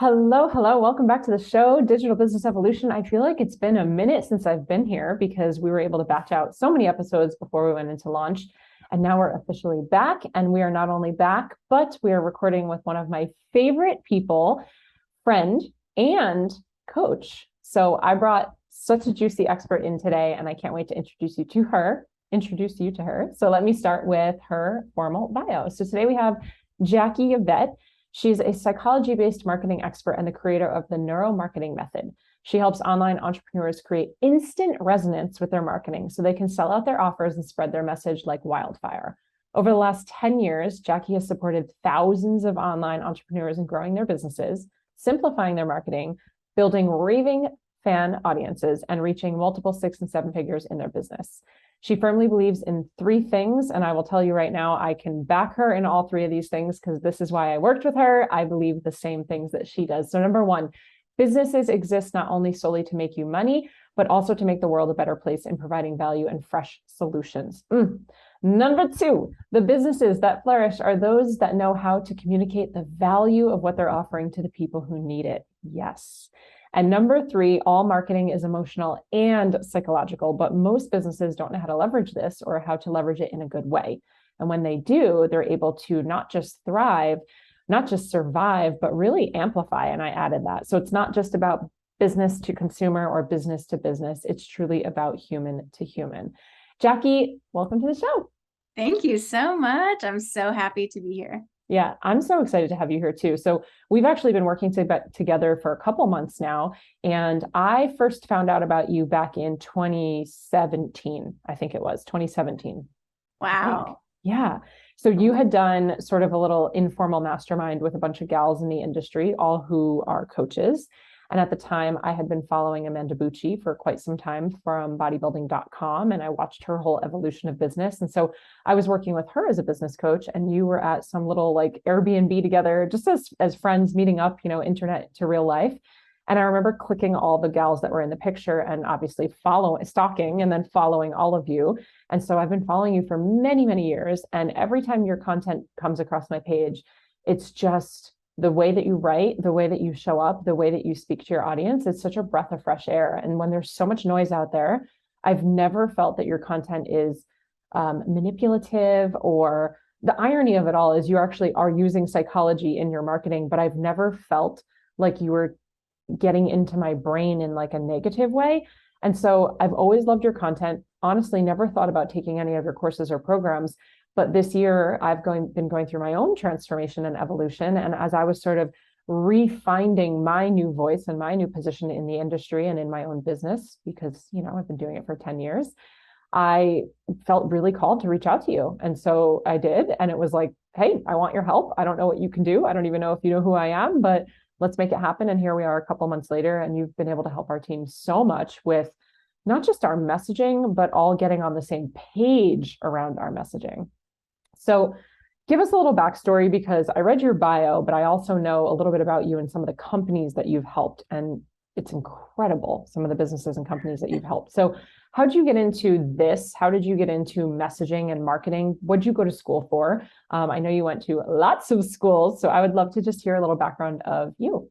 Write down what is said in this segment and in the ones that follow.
Hello, hello. Welcome back to the show, Digital Business Evolution. I feel like it's been a minute since I've been here because we were able to batch out so many episodes before we went into launch. And now we're officially back. And we are not only back, but we are recording with one of my favorite people, friend and coach. So I brought such a juicy expert in today, and I can't wait to introduce you to her. So let me start with her formal bio. So today we have Jackie Yvette. She's a psychology-based marketing expert and the creator of the neuromarketing method. She helps online entrepreneurs create instant resonance with their marketing so they can sell out their offers and spread their message like wildfire. Over the last 10 years, Jackie has supported thousands of online entrepreneurs in growing their businesses, simplifying their marketing, building raving fan audiences, and reaching multiple 6 and 7 figures in their business. She firmly believes in 3 things, and I will tell you right now, I can back her in all 3 of these things because this is why I worked with her. I believe the same things that she does. So number 1, businesses exist not only solely to make you money, but also to make the world a better place in providing value and fresh solutions. Number 2, the businesses that flourish are those that know how to communicate the value of what they're offering to the people who need it. Yes. And number 3, all marketing is emotional and psychological, but most businesses don't know how to leverage this or how to leverage it in a good way. And when they do, they're able to not just thrive, not just survive, but really amplify. And I added that. So it's not just about business to consumer or business to business. It's truly about human to human. Jackie, welcome to the show. Thank you so much. I'm so happy to be here. Yeah, I'm so excited to have you here too. So we've actually been working together for a couple months now. And I first found out about you back in 2017. I think it was 2017. Wow. Yeah. So you had done sort of a little informal mastermind with a bunch of gals in the industry, all who are coaches. And at the time, I had been following Amanda Bucci for quite some time from bodybuilding.com, and I watched her whole evolution of business. And so I was working with her as a business coach, and you were at some little like Airbnb together, just as friends meeting up, internet to real life. And I remember clicking all the gals that were in the picture and obviously stalking and then following all of you. And so I've been following you for many, many years. And every time your content comes across my page, it's just the way that you write, the way that you show up, the way that you speak to your audience. It's such a breath of fresh air. And when there's so much noise out there, I've never felt that your content is manipulative, or the irony of it all is you actually are using psychology in your marketing, but I've never felt like you were getting into my brain in like a negative way. And so I've always loved your content. Honestly, never thought about taking any of your courses or programs. But this year, I've been going through my own transformation and evolution. And as I was sort of refinding my new voice and my new position in the industry and in my own business, because, I've been doing it for 10 years, I felt really called to reach out to you. And so I did. And it was like, hey, I want your help. I don't know what you can do. I don't even know if you know who I am, but let's make it happen. And here we are a couple months later, and you've been able to help our team so much with not just our messaging, but all getting on the same page around our messaging. So give us a little backstory, because I read your bio, but I also know a little bit about you and some of the companies that you've helped. And it's incredible, some of the businesses and companies that you've helped. So how did you get into this? How did you get into messaging and marketing? What did you go to school for? I know you went to lots of schools, so I would love to just hear a little background of you.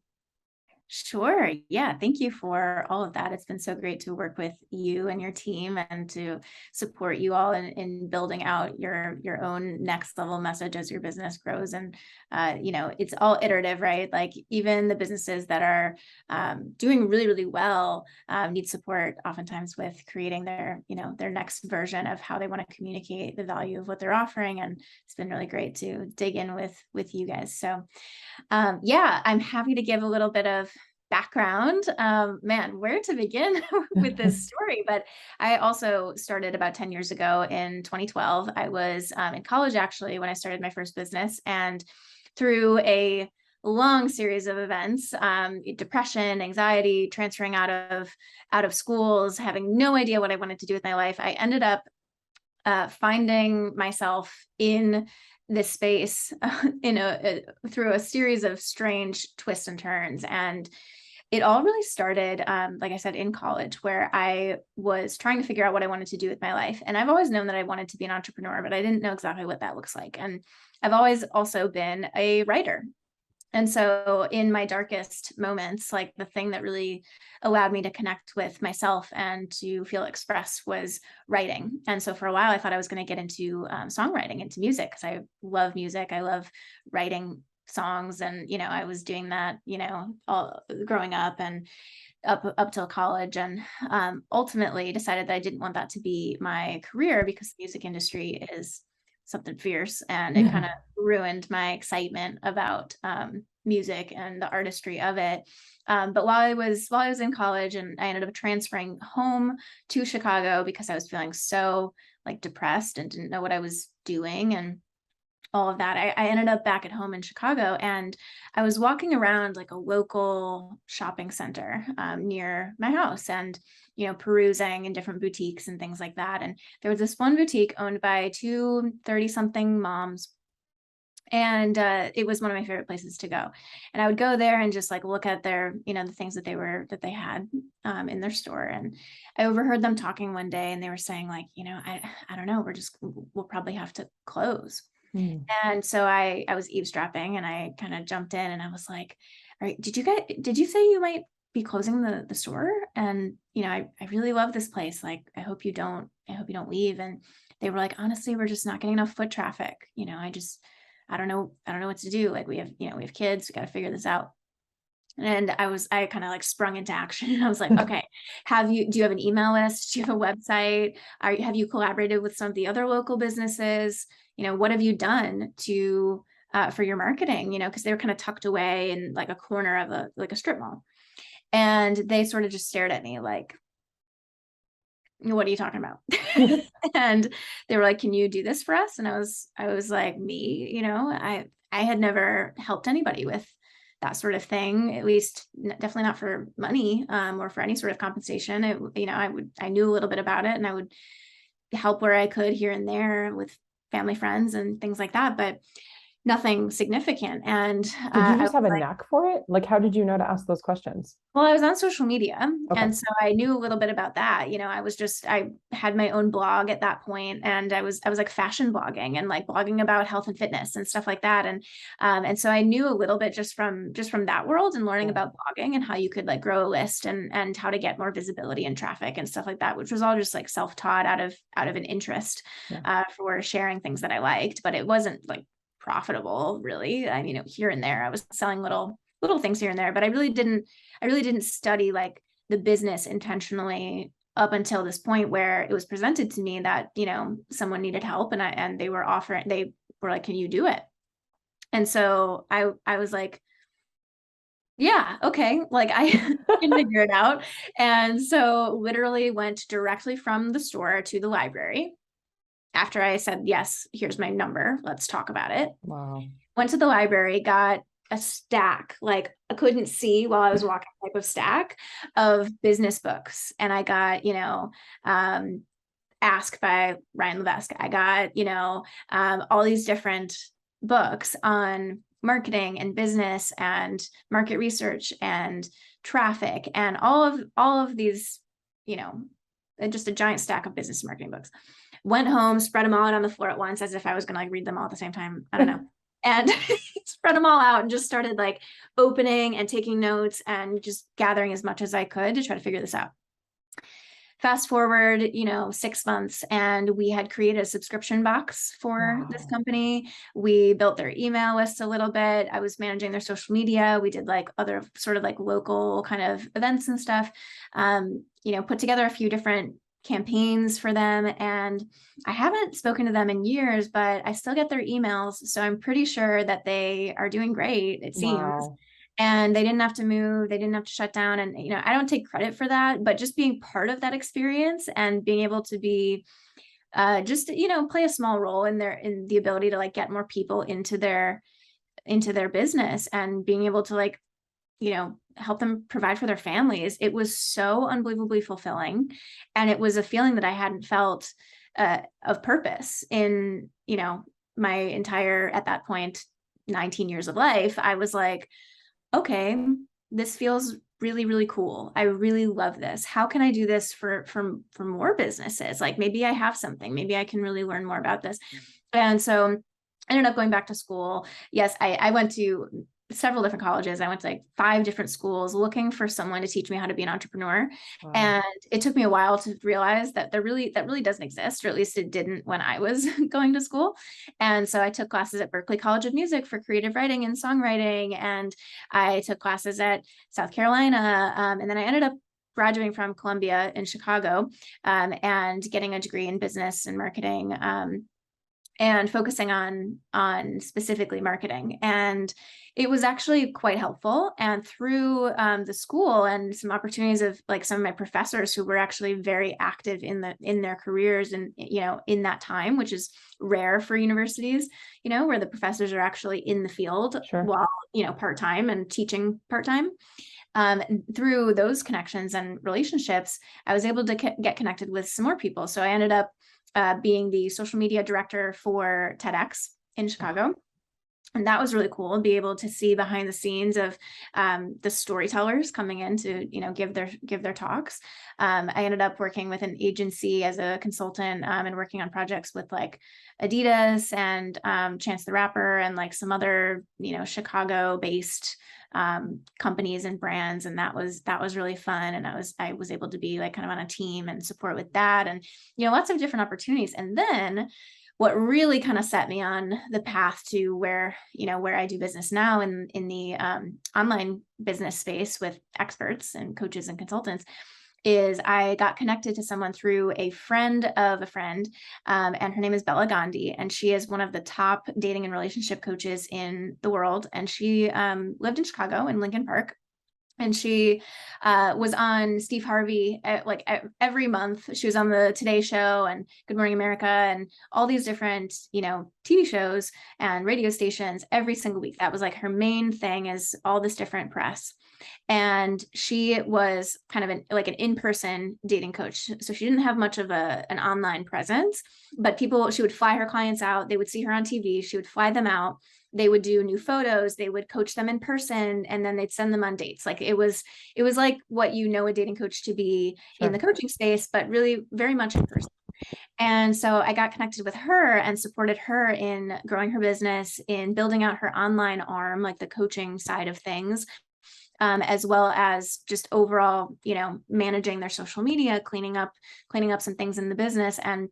Sure. Yeah. Thank you for all of that. It's been so great to work with you and your team and to support you all in building out your own next level message as your business grows. And, it's all iterative, right? Like even the businesses that are doing really, really well need support oftentimes with creating their next version of how they want to communicate the value of what they're offering. And it's been really great to dig in with you guys. So I'm happy to give a little bit of background. Man, where to begin with this story? But I also started about 10 years ago in 2012. I was in college actually when I started my first business, and through a long series of events, depression, anxiety, transferring out of schools, having no idea what I wanted to do with my life, I ended up finding myself in this space through a series of strange twists and turns. And it all really started, like I said, in college, where I was trying to figure out what I wanted to do with my life. And I've always known that I wanted to be an entrepreneur, but I didn't know exactly what that looks like. And I've always also been a writer. And so in my darkest moments, like the thing that really allowed me to connect with myself and to feel expressed was writing. And so for a while, I thought I was going to get into songwriting, into music, because I love music. I love writing songs. And, I was doing that, all growing up and up till college, and ultimately decided that I didn't want that to be my career, because the music industry is something fierce, and it kind of ruined my excitement about music and the artistry of it. But while I was in college, and I ended up transferring home to Chicago because I was feeling so like depressed and didn't know what I was doing, and all of that. I ended up back at home in Chicago, and I was walking around like a local shopping center near my house, and perusing in different boutiques and things like that. And there was this one boutique owned by two 30-something moms, and it was one of my favorite places to go. And I would go there and just like look at their, the things that they had in their store. And I overheard them talking one day, and they were saying like, I don't know, we'll probably have to close. And so I was eavesdropping, and I kind of jumped in, and I was like, all right, did you say you might be closing the store? And, I really love this place. Like, I hope you don't leave. And they were like, honestly, we're just not getting enough foot traffic. I don't know what to do. Like we have kids, we got to figure this out. And I kind of like sprung into action, and I was like, okay, do you have an email list? Do you have a website? Have you collaborated with some of the other local businesses? What have you done to, for your marketing, because they were kind of tucked away in like a corner of a strip mall. And they sort of just stared at me like, what are you talking about? And they were like, can you do this for us? And I was like, me, I had never helped anybody with that sort of thing, at least definitely not for money, or for any sort of compensation. I knew a little bit about it, and I would help where I could here and there with family, friends, and things like that, but nothing significant. And did you just have a knack for it? Like, how did you know to ask those questions? Well, I was on social media. Okay. And so I knew a little bit about that. I had my own blog at that point, and I was like fashion blogging and like blogging about health and fitness and stuff like that. And so I knew a little bit just from that world, and learning about blogging and how you could like grow a list, and how to get more visibility and traffic and stuff like that, which was all just like self-taught out of an interest, for sharing things that I liked, but it wasn't like profitable really. I mean, here and there I was selling little things here and there, but I really didn't study like the business intentionally up until this point where it was presented to me that, someone needed help, and they were like, can you do it? And so I was like, yeah, okay. Like I can figure it out. And so literally went directly from the store to the library. After I said, yes, here's my number, let's talk about it. Wow. Went to the library, got a stack, like I couldn't see while I was walking, type of stack of business books. And I got, Ask by Ryan Levesque. I got, all these different books on marketing and business and market research and traffic and all of these, just a giant stack of business marketing books. Went home, spread them all out on the floor at once, as if I was going to like read them all at the same time. I don't know. And spread them all out, and just started like opening and taking notes and just gathering as much as I could to try to figure this out. Fast forward, 6 months, and we had created a subscription box for this company. We built their email list a little bit. I was managing their social media. We did like other sort of like local kind of events and stuff. Put together a few different campaigns for them. And I haven't spoken to them in years, but I still get their emails. So I'm pretty sure that they are doing great, it seems. Wow. And they didn't have to move, they didn't have to shut down. And, I don't take credit for that, but just being part of that experience and being able to be play a small role in the ability to like get more people into their business, and being able to like, help them provide for their families. It was so unbelievably fulfilling. And it was a feeling that I hadn't felt of purpose in, my entire, at that point, 19 years of life. I was like, okay, this feels really, really cool. I really love this. How can I do this for more businesses? Like maybe I have something, maybe I can really learn more about this. And so I ended up going back to school. Yes, I went to several different colleges. I went to like 5 different schools looking for someone to teach me how to be an entrepreneur. Wow. And it took me a while to realize that that really doesn't exist, or at least it didn't when I was going to school. And so I took classes at Berklee College of Music for creative writing and songwriting. And I took classes at South Carolina. And then I ended up graduating from Columbia in Chicago, and getting a degree in business and marketing, and focusing on specifically marketing. And it was actually quite helpful. And through the school and some opportunities of like some of my professors who were actually very active in their careers and, in that time, which is rare for universities, where the professors are actually in the field Sure. while, part-time and teaching part-time. Through those connections and relationships, I was able to get connected with some more people. So I ended up being the social media director for TEDx in Chicago. And that was really cool to be able to see behind the scenes of the storytellers coming in to, give their talks. I ended up working with an agency as a consultant, and working on projects with like Adidas and Chance the Rapper and like some other, Chicago-based companies and brands. And that was really fun. And I was able to be like kind of on a team and support with that, and, lots of different opportunities. And then what really kind of set me on the path to where I do business now in the online business space with experts and coaches and consultants is I got connected to someone through a friend of a friend, and her name is Bella Gandhi, and she is one of the top dating and relationship coaches in the world. And she lived in Chicago in Lincoln Park. And she was on Steve Harvey every month. She was on the Today Show and Good Morning America and all these different, TV shows and radio stations every single week. That was like her main thing, is all this different press. And she was kind of an in-person dating coach. So she didn't have much of an online presence, but she would fly her clients out. They would see her on TV. She would fly them out. They would do new photos. They would coach them in person, and then they'd send them on dates. Like it was like what a dating coach to be in the coaching space, but really very much in person. And so I got connected with her and supported her in growing her business, in building out her online arm, like the coaching side of things, as well as just overall, managing their social media, cleaning up some things in the business. And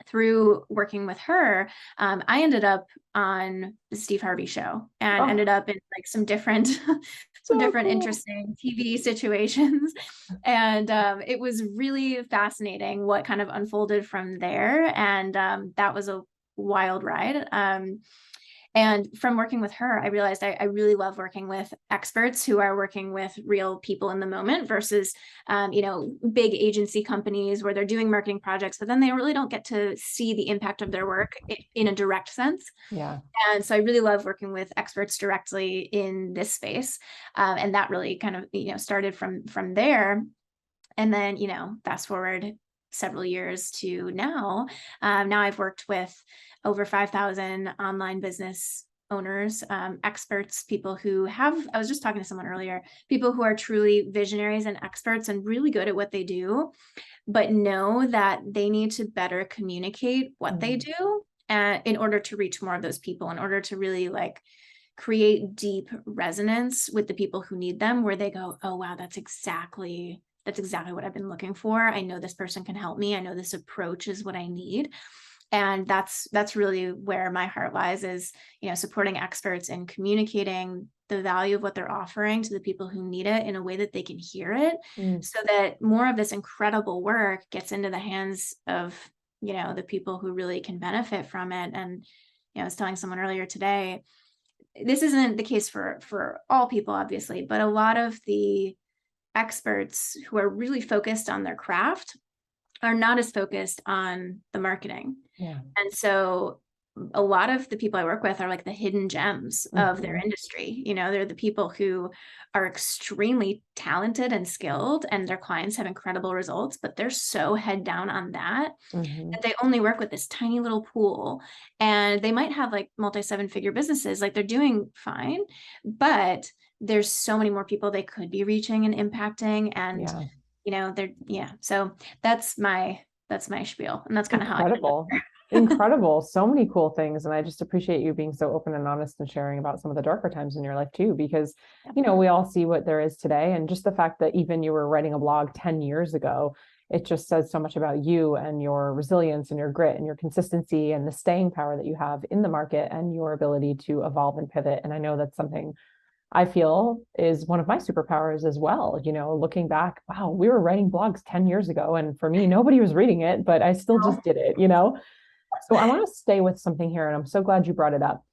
through working with her, I ended up on the Steve Harvey show and ended up in like some different interesting TV situations. And it was really fascinating what kind of unfolded from there. And that was a wild ride. And from working with her, I realized I really love working with experts who are working with real people in the moment versus, big agency companies where they're doing marketing projects, but then they really don't get to see the impact of their work in a direct sense. Yeah. And so I really love working with experts directly in this space. And that really kind of, started from there. And then, fast forward several years to now. Now I've worked with over 5,000 online business owners, experts, people who I was just talking to someone earlier, people who are truly visionaries and experts and really good at what they do, but know that they need to better communicate what they do in order to reach more of those people, in order to really like create deep resonance with the people who need them, where they go, oh, wow, that's exactly what I've been looking for. I know this person can help me. I know this approach is what I need. And that's really where my heart lies, is, supporting experts and communicating the value of what they're offering to the people who need it in a way that they can hear it, so that more of this incredible work gets into the hands of, the people who really can benefit from it. And, I was telling someone earlier today, this isn't the case for all people, obviously, but a lot of the experts who are really focused on their craft are not as focused on the marketing. Yeah. And so a lot of the people I work with are like the hidden gems of their industry. They're the people who are extremely talented and skilled, and their clients have incredible results, but they're so head down on that they only work with this tiny little pool. And they might have like multi-7-figure businesses, like they're doing fine, but there's so many more people they could be reaching and impacting. And so that's my spiel, and that's kind of how I incredible. Incredible. So many cool things. And I just appreciate you being so open and honest and sharing about some of the darker times in your life too, because, we all see what there is today. And just the fact that even you were writing a blog 10 years ago, it just says so much about you and your resilience and your grit and your consistency and the staying power that you have in the market and your ability to evolve and pivot. And I know that's something I feel is one of my superpowers as well. Looking back, wow, we were writing blogs 10 years ago. And for me, nobody was reading it, but I still just did it. So I want to stay with something here, and I'm so glad you brought it up.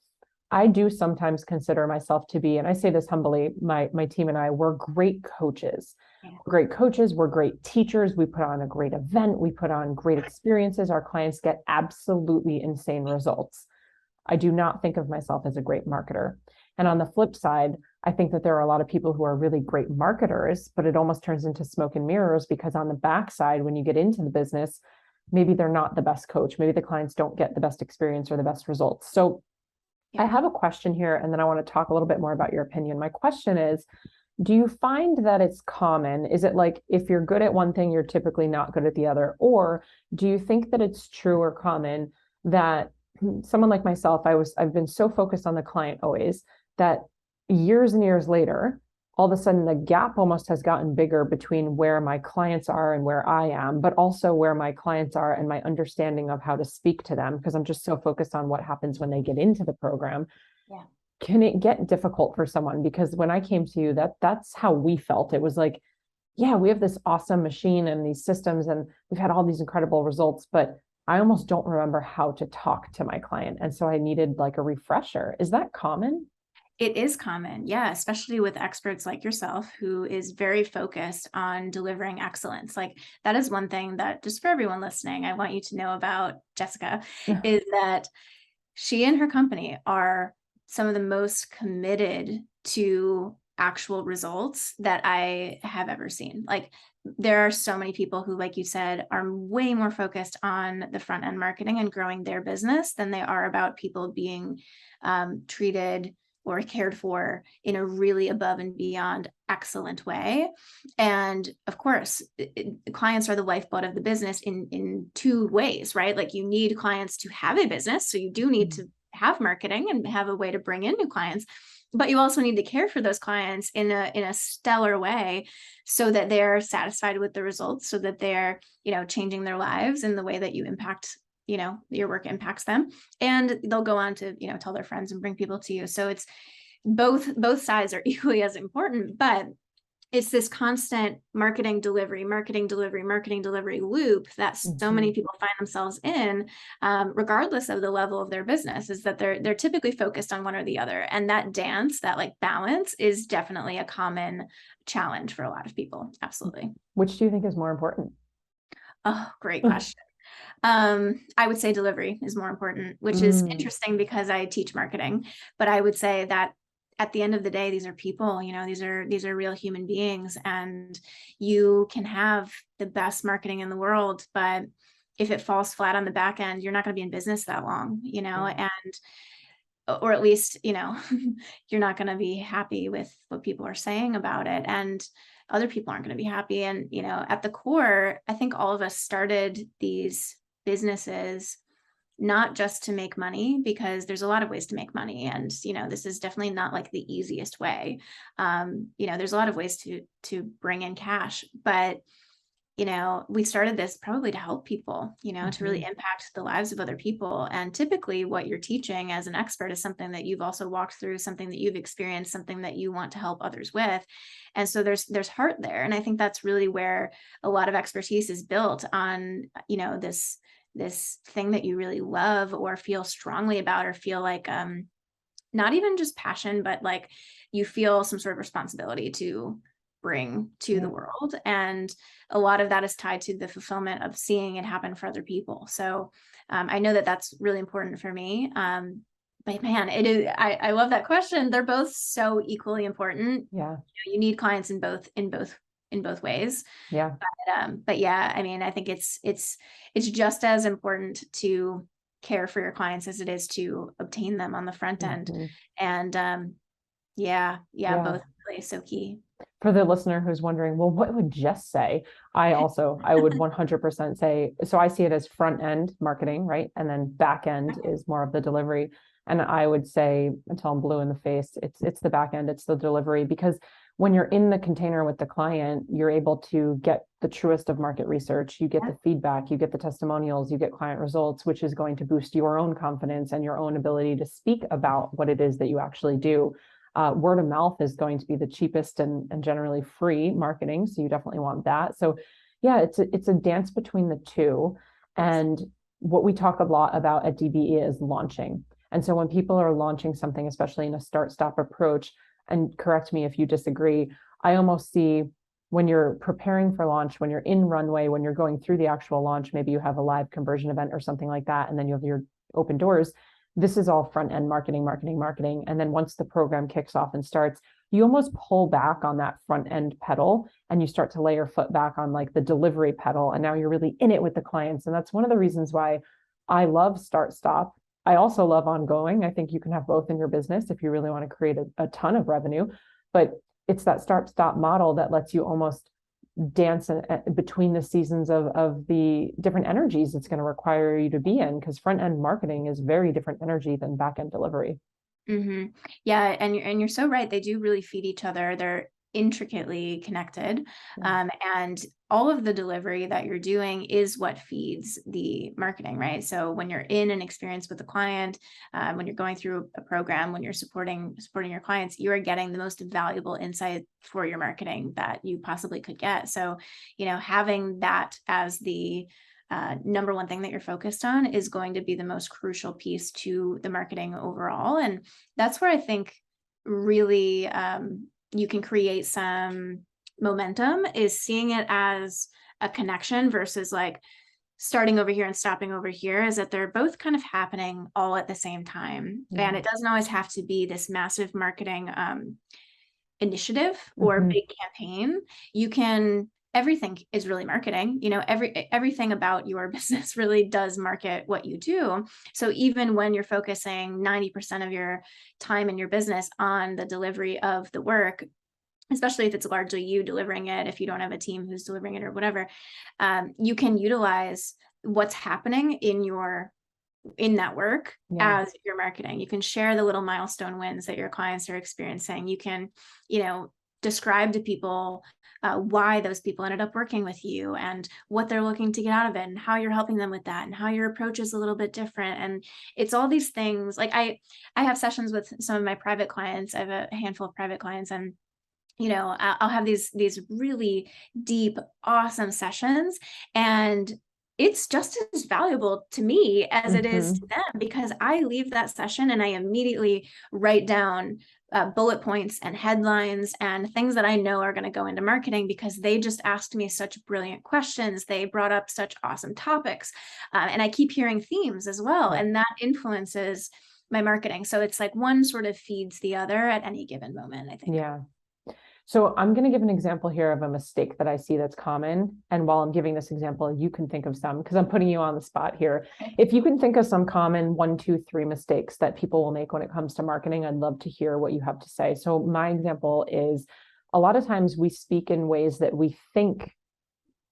I do sometimes consider myself to be, and I say this humbly, my team and I, we're great coaches. Yeah. We're great coaches, we're great teachers, we put on a great event, we put on great experiences, our clients get absolutely insane results. I do not think of myself as a great marketer. And on the flip side, I think that there are a lot of people who are really great marketers, but it almost turns into smoke and mirrors, because on the backside, when you get into the business, maybe they're not the best coach. Maybe the clients don't get the best experience or the best results. So I have a question here, and then I want to talk a little bit more about your opinion. My question is, do you find that it's common? Is it like if you're good at one thing, you're typically not good at the other? Or do you think that it's true or common that someone like myself, I've been so focused on the client always that years and years later, all of a sudden the gap almost has gotten bigger between where my clients are and where I am, but also where my clients are and my understanding of how to speak to them, because I'm just so focused on what happens when they get into the program. Yeah. Can it get difficult for someone? Because when I came to you, that's how we felt. It was like, yeah, we have this awesome machine and these systems, and we've had all these incredible results, but I almost don't remember how to talk to my client. And so I needed like a refresher. Is that common? It is common, yeah, especially with experts like yourself, who is very focused on delivering excellence. Like, that is one thing that, just for everyone listening, I want you to know about Jessica, is that she and her company are some of the most committed to actual results that I have ever seen. Like, there are so many people who, like you said, are way more focused on the front end marketing and growing their business than they are about people being treated or cared for in a really above and beyond excellent way. And of course, clients are the lifeblood of the business in two ways, right? Like, you need clients to have a business. So you do need to have marketing and have a way to bring in new clients, but you also need to care for those clients in a stellar way, so that they're satisfied with the results, so that they're, changing their lives in the way that you impact, your work impacts them, and they'll go on to, tell their friends and bring people to you. So it's both sides are equally as important, but it's this constant marketing delivery loop that so many people find themselves in, regardless of the level of their business, is that they're typically focused on one or the other. And that dance, that like balance, is definitely a common challenge for a lot of people. Absolutely. Which do you think is more important? Oh, great question. I would say delivery is more important, which is interesting because I teach marketing, but I would say that at the end of the day, these are people, these are real human beings, and you can have the best marketing in the world, but if it falls flat on the back end, you're not going to be in business that long, and, or at least, you're not going to be happy with what people are saying about it. And other people aren't going to be happy. And, at the core, I think all of us started these businesses not just to make money, because there's a lot of ways to make money. And, this is definitely not like the easiest way. There's a lot of ways to bring in cash, but, we started this probably to help people, to really impact the lives of other people. And typically what you're teaching as an expert is something that you've also walked through, something that you've experienced, something that you want to help others with. And so there's heart there. And I think that's really where a lot of expertise is built on, this thing that you really love or feel strongly about, or feel like, not even just passion, but like you feel some sort of responsibility to bring to the world. And a lot of that is tied to the fulfillment of seeing it happen for other people. So I know that that's really important for me. But man, it is, I love that question. They're both so equally important. Yeah. You need clients in both ways. Yeah. But yeah, I mean, I think it's just as important to care for your clients as it is to obtain them on the front end. And both really so key. For the listener who's wondering, well, what would Jess say? I would 100% say, so I see it as front end marketing, right? And then back end is more of the delivery. And I would say, until I'm blue in the face, it's the back end, it's the delivery, because when you're in the container with the client, you're able to get the truest of market research. You get the feedback, you get the testimonials, you get client results, which is going to boost your own confidence and your own ability to speak about what it is that you actually do. Word of mouth is going to be the cheapest and generally free marketing. So you definitely want that. So yeah, it's a dance between the two. And what we talk a lot about at DBE is launching. And so when people are launching something, especially in a start-stop approach, and correct me if you disagree, I almost see when you're preparing for launch, when you're in runway, when you're going through the actual launch, maybe you have a live conversion event or something like that, and then you have your open doors. This is all front end marketing. And then once the program kicks off and starts, you almost pull back on that front end pedal and you start to lay your foot back on like the delivery pedal. And now you're really in it with the clients. And that's one of the reasons why I love start stop. I also love ongoing. I think you can have both in your business if you really want to create a ton of revenue, but it's that start stop model that lets you almost dance between the seasons of the different energies it's going to require you to be in, because front end marketing is very different energy than back end delivery. Mm-hmm. Yeah, and you're so right. They do really feed each other. They're intricately connected, and all of the delivery that you're doing is what feeds the marketing, right? So when you're in an experience with the client, when you're going through a program, when you're supporting your clients, you are getting the most valuable insight for your marketing that you possibly could get. So, having that as the number one thing that you're focused on is going to be the most crucial piece to the marketing overall. And that's where I think really you can create some momentum, is seeing it as a connection versus like starting over here and stopping over here, is that they're both kind of happening all at the same time. And it doesn't always have to be this massive marketing initiative or big campaign. Everything is really marketing. Everything about your business really does market what you do. So even when you're focusing 90% of your time in your business on the delivery of the work, especially if it's largely you delivering it, if you don't have a team who's delivering it or whatever, you can utilize what's happening in that work as your marketing. You can share the little milestone wins that your clients are experiencing. You can, describe to people why those people ended up working with you and what they're looking to get out of it and how you're helping them with that and how your approach is a little bit different. And it's all these things. Like I have sessions with some of my private clients. I have a handful of private clients, and I'll have these really deep, awesome sessions, and it's just as valuable to me as it is to them, because I leave that session and I immediately write down bullet points and headlines and things that I know are going to go into marketing, because they just asked me such brilliant questions. They brought up such awesome topics, and I keep hearing themes as well, and that influences my marketing. So it's like one sort of feeds the other at any given moment, I think. Yeah. So I'm going to give an example here of a mistake that I see that's common. And while I'm giving this example, you can think of some, because I'm putting you on the spot here. If you can think of some common 1, 2, 3 mistakes that people will make when it comes to marketing, I'd love to hear what you have to say. So my example is, a lot of times we speak in ways that we think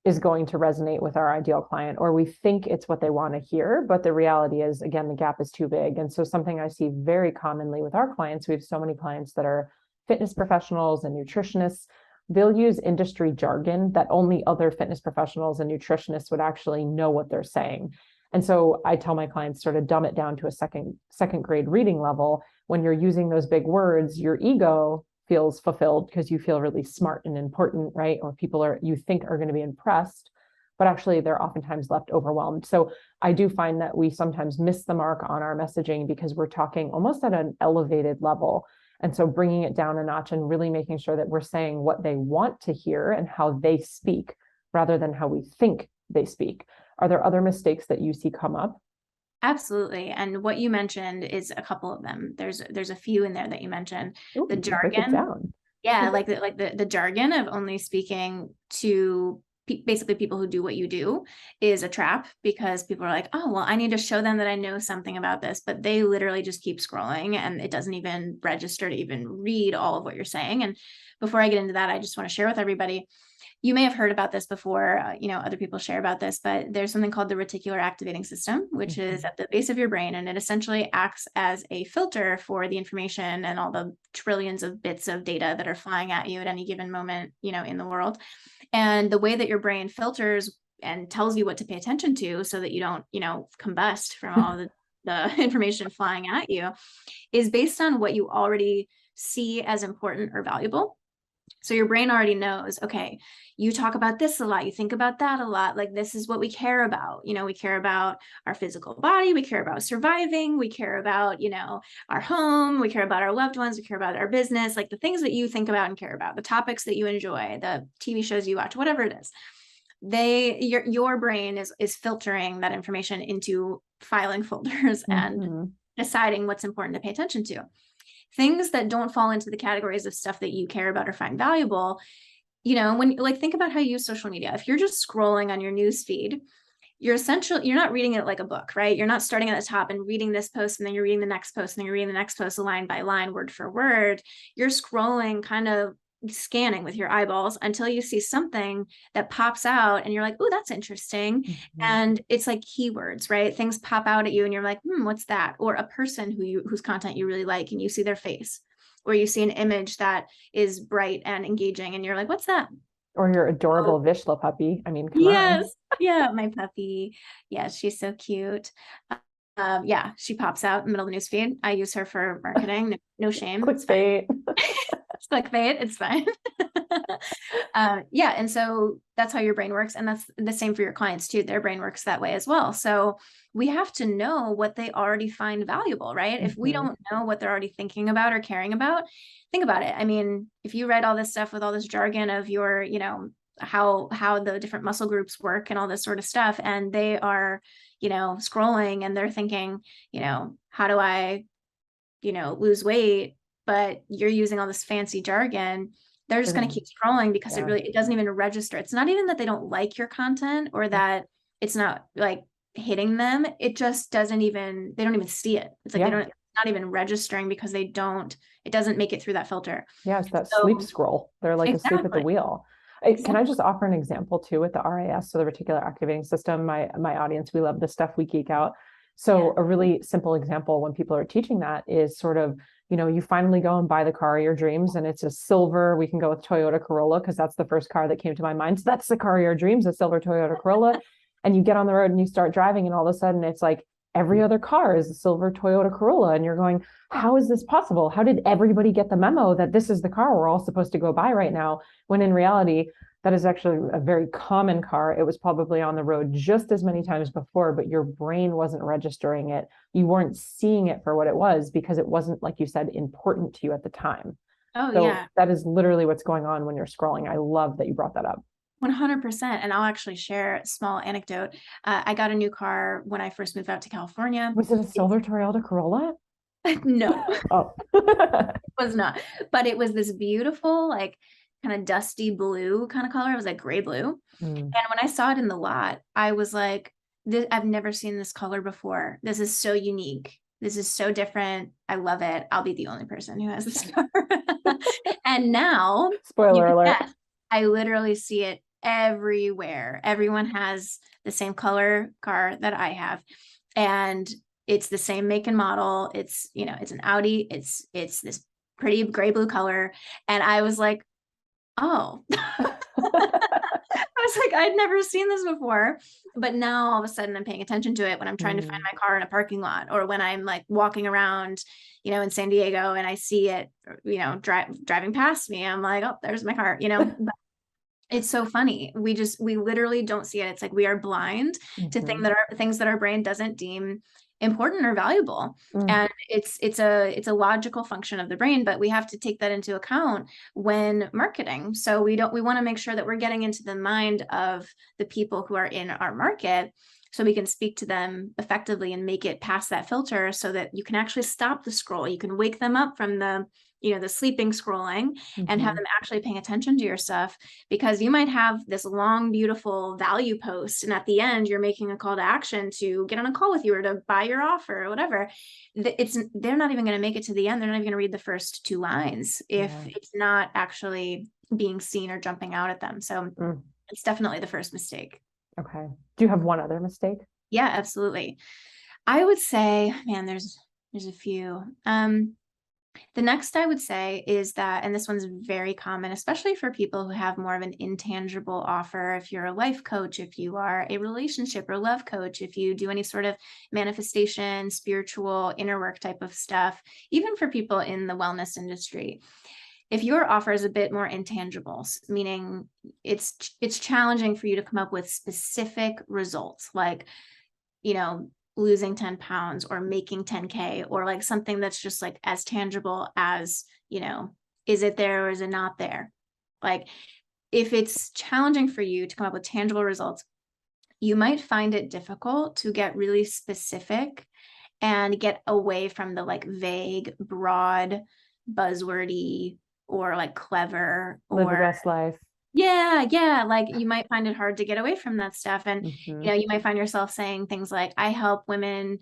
is going to resonate with our ideal client, or we think it's what they want to hear. But the reality is, again, the gap is too big. And so something I see very commonly with our clients, we have so many clients that are fitness professionals and nutritionists, they'll use industry jargon that only other fitness professionals and nutritionists would actually know what they're saying. And so I tell my clients, sort of dumb it down to a second grade reading level. When you're using those big words, your ego feels fulfilled because you feel really smart and important, right? Or people you think are going to be impressed, but actually they're oftentimes left overwhelmed. So I do find that we sometimes miss the mark on our messaging because we're talking almost at an elevated level. And so bringing it down a notch and really making sure that we're saying what they want to hear and how they speak rather than how we think they speak. Are there other mistakes that you see come up? Absolutely. And what you mentioned is a couple of them. There's a few in there that you mentioned. Ooh, the jargon. break it down. Yeah, like the jargon of only speaking to basically people who do what you do is a trap, because people are like, oh, well, I need to show them that I know something about this, but they literally just keep scrolling and it doesn't even register to even read all of what you're saying. And before I get into that, I just want to share with everybody, you may have heard about this before, other people share about this, but there's something called the reticular activating system, which is at the base of your brain. And it essentially acts as a filter for the information and all the trillions of bits of data that are flying at you at any given moment, in the world. And the way that your brain filters and tells you what to pay attention to so that you don't, combust from all the information flying at you is based on what you already see as important or valuable. So your brain already knows, okay, you talk about this a lot, you think about that a lot, like this is what we care about. We care about our physical body, we care about surviving, we care about, our home, we care about our loved ones, we care about our business, like the things that you think about and care about, the topics that you enjoy, the TV shows you watch, whatever it is. Your brain is filtering that information into filing folders and deciding what's important to pay attention to. Things that don't fall into the categories of stuff that you care about or find valuable, when think about how you use social media. If you're just scrolling on your news feed, you're not reading it like a book, right? You're not starting at the top and reading this post and then you're reading the next post and then you're reading the next post line by line, word for word. You're scrolling, kind of scanning with your eyeballs until you see something that pops out and you're like, oh, that's interesting. And it's like keywords, right? Things pop out at you and you're like, what's that? Or a person whose content you really like and you see their face, or you see an image that is bright and engaging and you're like, what's that? Or your adorable Vishla puppy. I mean, come yes. on. Yeah, my puppy. Yeah, she's so cute. Yeah, she pops out in the middle of the newsfeed. I use her for marketing. No shame. Clickbait. It's clickbait. It's fine. Yeah. And so that's how your brain works. And that's the same for your clients too. Their brain works that way as well. So we have to know what they already find valuable, right? If we don't know what they're already thinking about or caring about, think about it. I mean, if you read all this stuff with all this jargon of your, how the different muscle groups work and all this sort of stuff, and they are, scrolling and they're thinking, how do I, lose weight? But you're using all this fancy jargon, they're just going to keep scrolling because it doesn't even register. It's not even that they don't like your content or that it's not like hitting them. It just they don't even see it. It's like it's not even registering because it doesn't make it through that filter. Yeah, it's that sleep scroll. They're like asleep at the wheel. Can I just offer an example too with the RAS, so the reticular activating system? My audience, we love this stuff, we geek out. So a really simple example when people are teaching that is sort of, you finally go and buy the car of your dreams and it's a silver, we can go with Toyota Corolla because that's the first car that came to my mind. So that's the car of your dreams, a silver Toyota Corolla. And you get on the road and you start driving and all of a sudden it's like every other car is a silver Toyota Corolla. And you're going, how is this possible? How did everybody get the memo that this is the car we're all supposed to go buy right now? When in reality, that is actually a very common car. It was probably on the road just as many times before, but your brain wasn't registering it. You weren't seeing it for what it was because it wasn't, like you said, important to you at the time. Oh, so yeah. That is literally what's going on when you're scrolling. I love that you brought that up. 100%. And I'll actually share a small anecdote. I got a new car when I first moved out to California. Was it a silver Toyota Corolla? No. Oh. It was not. But it was this beautiful, like kind of dusty blue kind of color. It was like gray blue. And when I saw it in the lot, I was like, I've never seen this color before. This is so unique. This is so different. I love it. I'll be the only person who has this car. And now, spoiler alert, I literally see it everywhere. Everyone has the same color car that I have. And it's the same make and model. It's, it's an Audi. It's this pretty gray blue color. And I was like, oh, I was like, I'd never seen this before, but now all of a sudden I'm paying attention to it when I'm trying to find my car in a parking lot, or when I'm like walking around, in San Diego and I see it, driving past me. I'm like, oh, there's my car, but it's so funny. We literally don't see it. It's like we are blind to things that our brain doesn't deem important or valuable. And it's a logical function of the brain, but we have to take that into account when marketing. So we want to make sure that we're getting into the mind of the people who are in our market, so we can speak to them effectively and make it past that filter so that you can actually stop the scroll. You can wake them up from the sleeping scrolling and have them actually paying attention to your stuff, because you might have this long, beautiful value post, and at the end you're making a call to action to get on a call with you or to buy your offer or whatever. They're not even going to make it to the end. They're not even going to read the first 2 lines if it's not actually being seen or jumping out at them. So it's definitely the first mistake. Okay. Do you have one other mistake? Yeah, absolutely. I would say, man, there's a few. The next I would say is that, and this one's very common, especially for people who have more of an intangible offer. If you're a life coach, if you are a relationship or love coach, if you do any sort of manifestation, spiritual, inner work type of stuff, even for people in the wellness industry, if your offer is a bit more intangible, meaning it's challenging for you to come up with specific results, like, losing 10 pounds or making 10K, or like something that's just like as tangible as, is it there or is it not there? Like, if it's challenging for you to come up with tangible results, you might find it difficult to get really specific and get away from the like vague, broad, buzzwordy, or like clever, or live your best life. Yeah. Like, you might find it hard to get away from that stuff. And, you might find yourself saying things like, I help women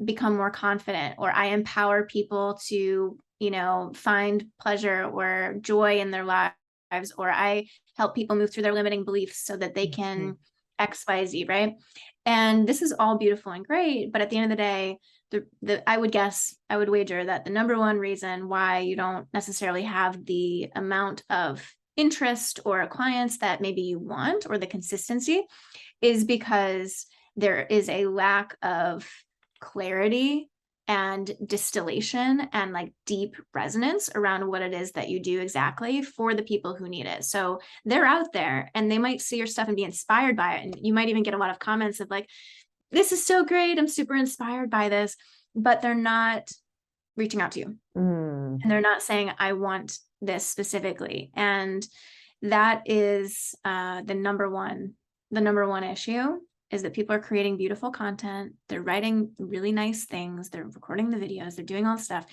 become more confident, or I empower people to, find pleasure or joy in their lives, or I help people move through their limiting beliefs so that they can X, Y, Z, right? And this is all beautiful and great. But at the end of the day, I would wager that the number one reason why you don't necessarily have the amount of interest or clients that maybe you want, or the consistency, is because there is a lack of clarity and distillation and like deep resonance around what it is that you do exactly for the people who need it. So they're out there and they might see your stuff and be inspired by it. And you might even get a lot of comments of like, this is so great, I'm super inspired by this, but they're not reaching out to you. And they're not saying, I want this specifically. And that is the number one issue, is that people are creating beautiful content. They're writing really nice things. They're recording the videos. They're doing all this stuff.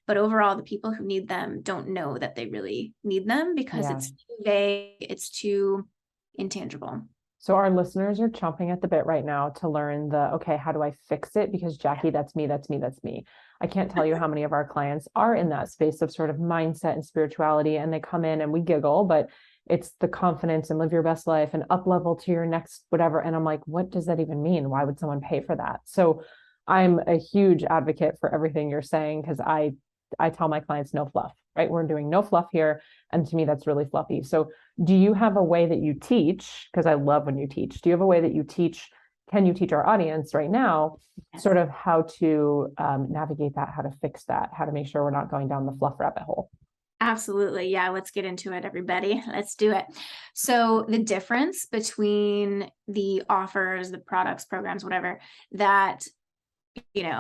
But overall, the people who need them don't know that they really need them, because it's too vague. It's too intangible. So our listeners are chomping at the bit right now to learn okay, how do I fix it? Because Jackie, that's me. I can't tell you how many of our clients are in that space of sort of mindset and spirituality, and they come in and we giggle, but it's the confidence and live your best life and up level to your next whatever. And I'm like, what does that even mean? Why would someone pay for that? So I'm a huge advocate for everything you're saying, because I tell my clients no fluff, right? We're doing no fluff here. And to me, that's really fluffy. So do you have a way that you teach? Because I love when you teach. Do you have a way that you teach? Can you teach our audience right now sort of how to navigate that, how to fix that, how to make sure we're not going down the fluff rabbit hole? Absolutely. Yeah. Let's get into it, everybody. Let's do it. So the difference between the offers, the products, programs, whatever, that,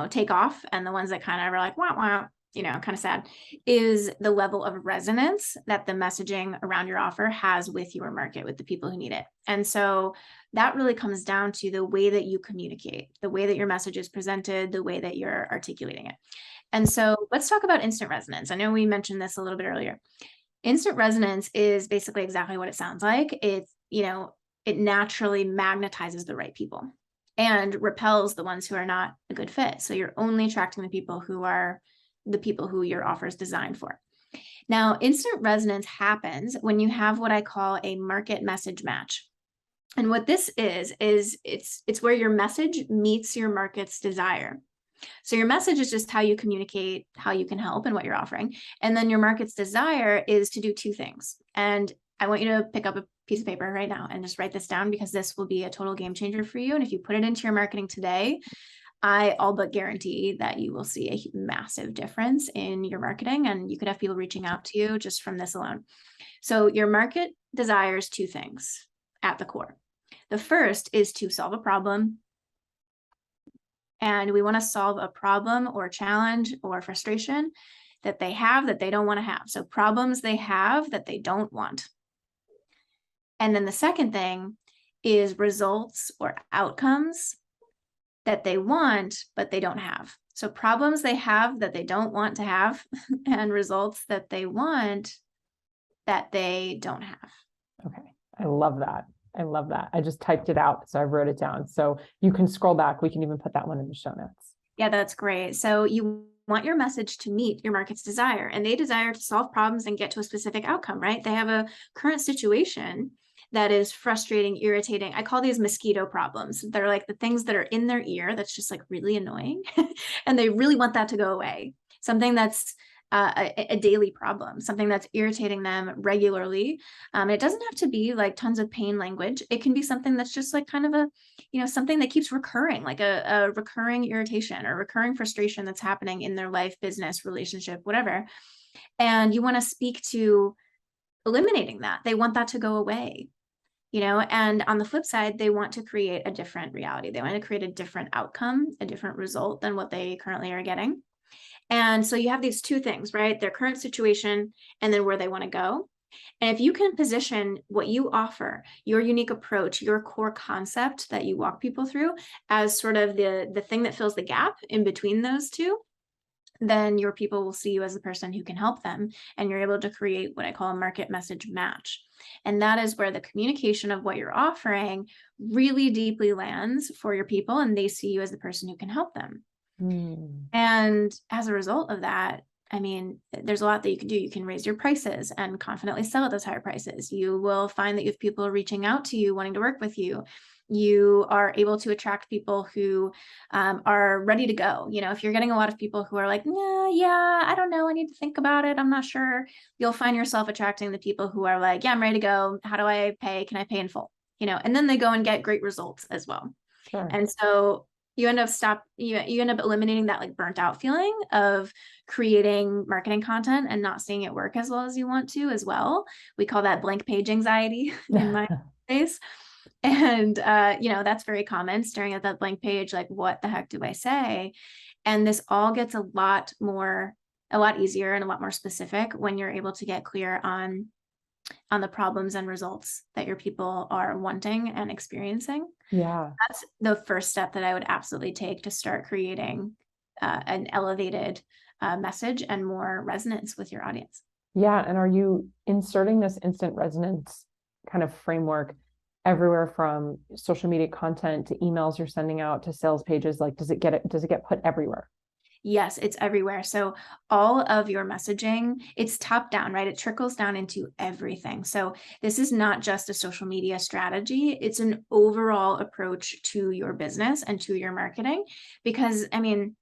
take off, and the ones that kind of are like, wah, wah, kind of sad, is the level of resonance that the messaging around your offer has with your market, with the people who need it. And so that really comes down to the way that you communicate, the way that your message is presented, the way that you're articulating it. And so let's talk about instant resonance. I know we mentioned this a little bit earlier. Instant resonance is basically exactly what it sounds like. It naturally magnetizes the right people and repels the ones who are not a good fit. So you're only attracting the people who your offer is designed for. Now, instant resonance happens when you have what I call a market message match. And what this is it's where your message meets your market's desire. So your message is just how you communicate, how you can help, and what you're offering. And then your market's desire is to do 2 things. And I want you to pick up a piece of paper right now and just write this down, because this will be a total game changer for you. And if you put it into your marketing today, I all but guarantee that you will see a massive difference in your marketing, and you could have people reaching out to you just from this alone. So your market desires 2 things at the core. The first is to solve a problem. And we want to solve a problem or challenge or frustration that they have that they don't want to have. So problems they have that they don't want. And then the second thing is results or outcomes that they want, but they don't have. So problems they have that they don't want to have, and results that they want that they don't have. Okay. I love that. I love that. I just typed it out, so I wrote it down. So you can scroll back. We can even put that one in the show notes. Yeah, that's great. So you want your message to meet your market's desire, and they desire to solve problems and get to a specific outcome, right? They have a current situation that is frustrating, irritating. I call these mosquito problems. They're like the things that are in their ear that's just like really annoying, and they really want that to go away. Something that's a daily problem, something that's irritating them regularly. It doesn't have to be like tons of pain language. It can be something that's just like kind of a, something that keeps recurring, like a recurring irritation or recurring frustration that's happening in their life, business, relationship, whatever. And you want to speak to eliminating that. They want that to go away. And on the flip side, they want to create a different reality. They want to create a different outcome, a different result than what they currently are getting. And so you have these two things, right? Their current situation and then where they want to go. And if you can position what you offer, your unique approach, your core concept that you walk people through as sort of the thing that fills the gap in between those two, then your people will see you as the person who can help them. And you're able to create what I call a market message match. And that is where the communication of what you're offering really deeply lands for your people, and they see you as the person who can help them. And as a result of that, I mean, there's a lot that you can do. You can raise your prices and confidently sell at those higher prices. You will find that you have people reaching out to you, wanting to work with you. You are able to attract people who are ready to go. If you're getting a lot of people who are like, yeah, I don't know, I need to think about it, I'm not sure, you'll find yourself attracting the people who are like, yeah, I'm ready to go. How do I pay? Can I pay in full? And then they go and get great results as well. Sure. And so you end up eliminating that like burnt out feeling of creating marketing content and not seeing it work as well as you want to as well. We call that blank page anxiety in my space. And, that's very common, staring at that blank page, like, what the heck do I say? And this all gets a lot easier and a lot more specific when you're able to get clear on the problems and results that your people are wanting and experiencing. Yeah. That's the first step that I would absolutely take to start creating an elevated message and more resonance with your audience. Yeah. And are you inserting this instant resonance kind of framework everywhere from social media content to emails you're sending out to sales pages? Like, does it get put everywhere? Yes, it's everywhere. So all of your messaging, it's top down, right? It trickles down into everything. So this is not just a social media strategy. It's an overall approach to your business and to your marketing. Because, I mean,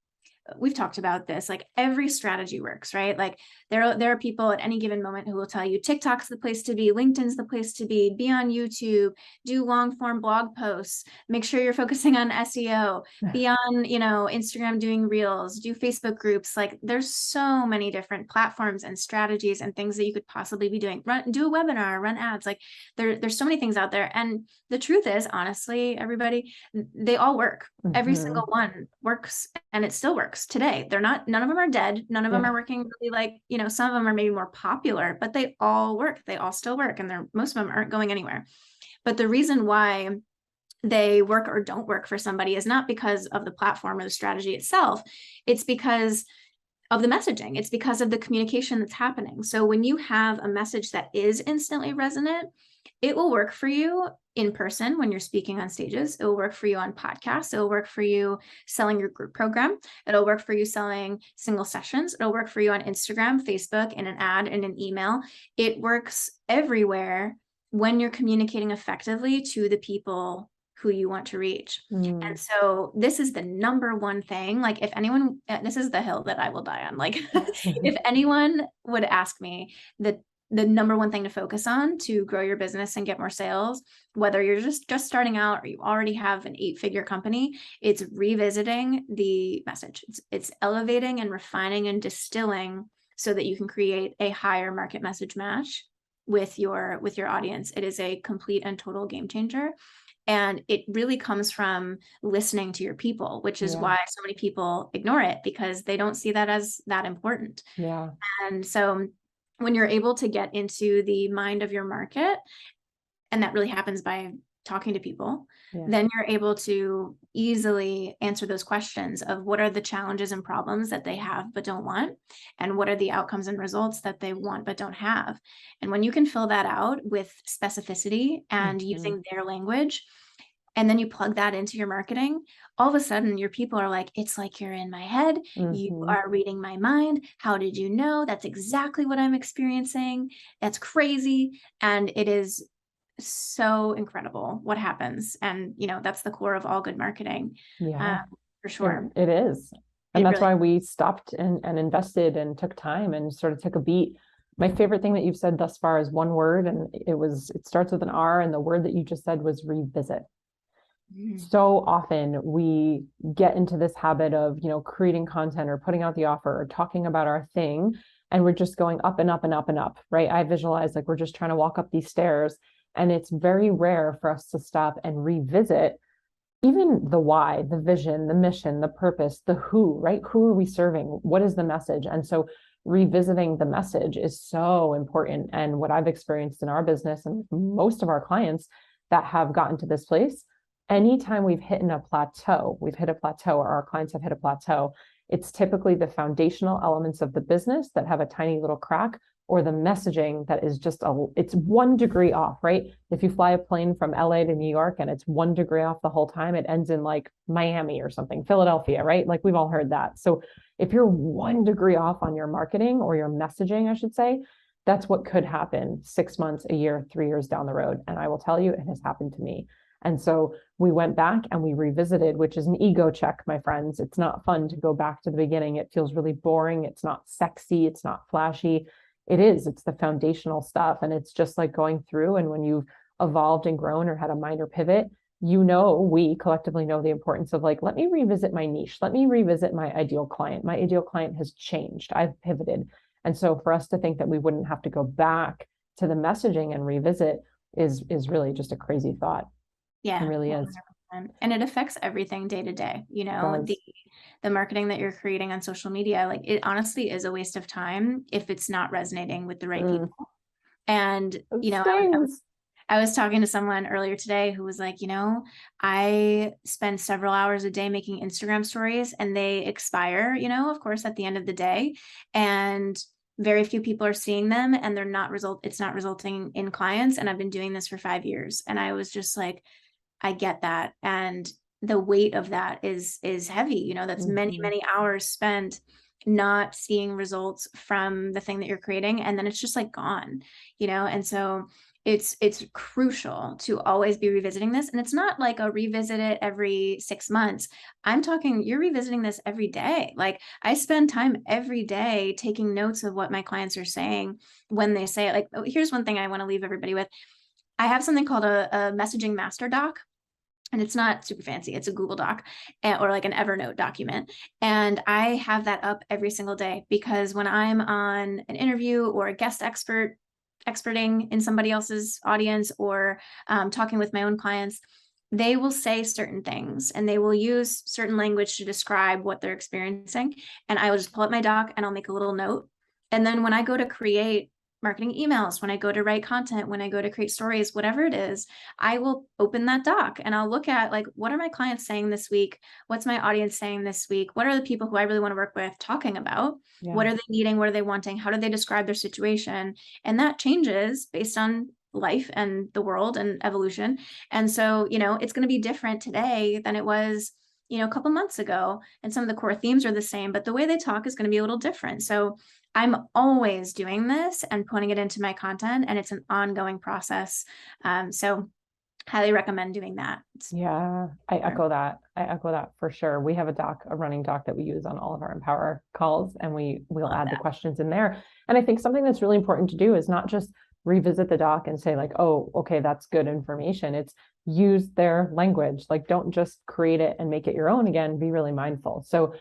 we've talked about this, like every strategy works, right? Like there are people at any given moment who will tell you TikTok's the place to be, LinkedIn's the place to be on YouTube, do long form blog posts, make sure you're focusing on SEO, be on, Instagram doing reels, do Facebook groups. Like there's so many different platforms and strategies and things that you could possibly be doing. Do a webinar, run ads. Like there's so many things out there. And the truth is, honestly, everybody, they all work. Every single one works, and it still works today. None of them are dead. None of them are working really like, some of them are maybe more popular, but they all work. They all still work, and most of them aren't going anywhere. But the reason why they work or don't work for somebody is not because of the platform or the strategy itself. It's because of the messaging. It's because of the communication that's happening. So when you have a message that is instantly resonant, it will work for you in person when you're speaking on stages. It will work for you on podcasts. It will work for you selling your group program. It'll work for you selling single sessions. It'll work for you on Instagram, Facebook, in an ad, in an email. It works everywhere when you're communicating effectively to the people who you want to reach. And so this is the number one thing. Like if anyone, this is the hill that I will die on. Like if anyone would ask me the number one thing to focus on to grow your business and get more sales, whether you're just starting out or you already have an 8-figure company, it's revisiting the message. It's elevating and refining and distilling so that you can create a higher market message match with your audience. It is a complete and total game changer. And it really comes from listening to your people, which is why so many people ignore it, because they don't see that as that important. Yeah. And so when you're able to get into the mind of your market, and that really happens by talking to people, Yeah. then you're able to easily answer those questions of what are the challenges and problems that they have but don't want, and what are the outcomes and results that they want but don't have. And when you can fill that out with specificity and using their language, and then you plug that into your marketing, all of a sudden your people are like, it's like you're in my head. You are reading my mind. How did you know? That's exactly what I'm experiencing. That's crazy. And it is so incredible what happens. And, that's the core of all good marketing. Yeah, For sure. it is. And It that's really, why we stopped and invested and took time and sort of took a beat. My favorite thing that you've said thus far is one word, and it starts with an R, and the word that you just said was revisit. So often we get into this habit of, creating content or putting out the offer or talking about our thing, and we're just going up and up and up and up, right? I visualize like we're just trying to walk up these stairs, and it's very rare for us to stop and revisit even the why, the vision, the mission, the purpose, the who, right? Who are we serving? What is the message? And so revisiting the message is so important. And what I've experienced in our business and most of our clients that have gotten to this place, anytime we've hit a plateau, or our clients have hit a plateau, it's typically the foundational elements of the business that have a tiny little crack, or the messaging that is just it's 1 degree off, right? If you fly a plane from LA to New York and it's 1 degree off the whole time, it ends in like Miami or something, Philadelphia, right? Like we've all heard that. So if you're 1 degree off on your marketing or your messaging, I should say, that's what could happen 6 months, a year, 3 years down the road. And I will tell you, it has happened to me. And so we went back and we revisited, which is an ego check, my friends. It's not fun to go back to the beginning. It feels really boring. It's not sexy. It's not flashy. It's the foundational stuff. And it's just like going through, and when you've evolved and grown or had a minor pivot, we collectively know the importance of like, let me revisit my niche. Let me revisit my ideal client. My ideal client has changed. I've pivoted. And so for us to think that we wouldn't have to go back to the messaging and revisit is really just a crazy thought. yeah, It really is. 100%. And it affects everything day to day, the marketing that you're creating on social media, like it honestly is a waste of time if it's not resonating with the right people. And, I was talking to someone earlier today who was like, I spend several hours a day making Instagram stories, and they expire, of course, at the end of the day. And very few people are seeing them, and it's not resulting in clients. And I've been doing this for 5 years. And I was just like, I get that. And the weight of that is heavy, that's many, many hours spent not seeing results from the thing that you're creating. And then it's just like gone, and so it's crucial to always be revisiting this. And it's not like a revisit it every 6 months. I'm talking, you're revisiting this every day. Like I spend time every day taking notes of what my clients are saying when they say it. Like, here's one thing I want to leave everybody with. I have something called a messaging master doc. And it's not super fancy. It's a Google Doc or like an Evernote document. And I have that up every single day, because when I'm on an interview or a guest experting in somebody else's audience, or talking with my own clients, they will say certain things and they will use certain language to describe what they're experiencing. And I will just pull up my doc and I'll make a little note. And then when I go to create marketing emails, when I go to write content, when I go to create stories, whatever it is, I will open that doc and I'll look at like, what are my clients saying this week? What's my audience saying this week? What are the people who I really want to work with talking about? Yeah. What are they needing? What are they wanting? How do they describe their situation? And that changes based on life and the world and evolution. And so, it's going to be different today than it was, a couple months ago. And some of the core themes are the same, but the way they talk is going to be a little different. So I'm always doing this and putting it into my content, and it's an ongoing process. So highly recommend doing that. Yeah, I echo that. I echo that for sure. We have a running doc that we use on all of our Empower calls, and we'll add the questions in there. And I think something that's really important to do is not just revisit the doc and say like, oh, okay, that's good information. It's use their language. Like, don't just create it and make it your own again. Be really mindful. So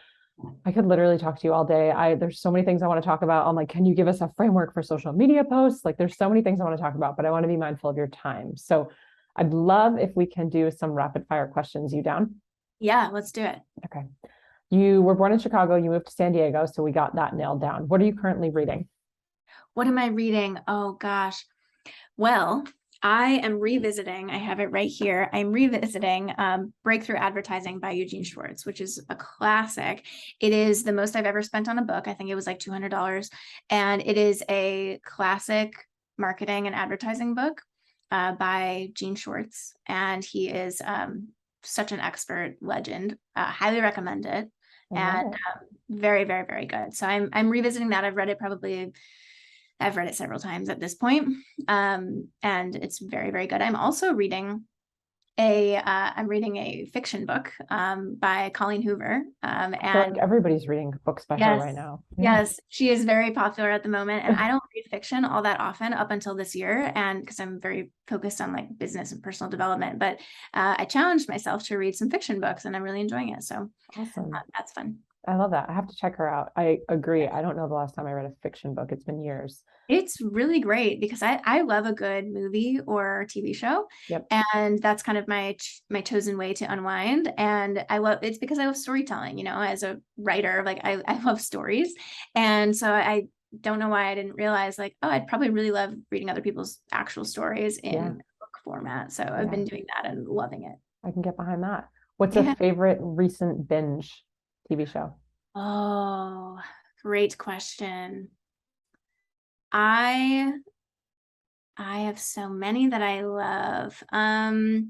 I could literally talk to you all day. There's so many things I want to talk about. I'm like, can you give us a framework for social media posts? Like, there's so many things I want to talk about, but I want to be mindful of your time. So I'd love if we can do some rapid fire questions. You down? Yeah, let's do it. Okay. You were born in Chicago. You moved to San Diego. So we got that nailed down. What are you currently reading? What am I reading? Oh gosh. Well, I am revisiting, I have it right here. I'm revisiting Breakthrough Advertising by Eugene Schwartz, which is a classic. It is the most I've ever spent on a book. I think it was like $200. And it is a classic marketing and advertising book by Gene Schwartz. And he is such an expert legend. Highly recommend it. I love And it. very, very, very good. So I'm revisiting that. I've read it several times at this point. And it's very, very good. I'm also reading I'm reading a fiction book by Colleen Hoover. I feel And like everybody's reading books by her yes, right now. Yeah. yes, she is very popular at the moment. And I don't read fiction all that often up until this year. And because I'm very focused on like business and personal development, but I challenged myself to read some fiction books and I'm really enjoying it. So Awesome. that's fun. I love that. I have to check her out. I agree. I don't know the last time I read a fiction book. It's been years. It's really great because I love a good movie or TV show. Yep. And that's kind of my chosen way to unwind. And it's because I love storytelling, as a writer, like I love stories. And so I don't know why I didn't realize like, oh, I'd probably really love reading other people's actual stories in book format. So I've been doing that and loving it. I can get behind that. What's a favorite recent binge TV show? Oh, great question. I have so many that I love. I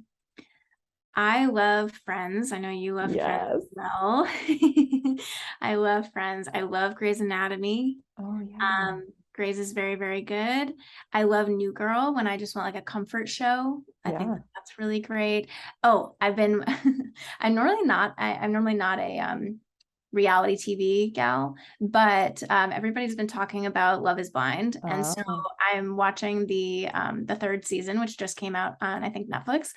love Friends. I know you love Friends as well. I love Friends. I love Grey's Anatomy. Oh yeah. Grey's is very, very good. I love New Girl when I just want like a comfort show. I think that's really great. Oh, I'm normally not a reality TV gal, but everybody's been talking about Love is Blind. And so I'm watching the third season, which just came out on, I think, Netflix.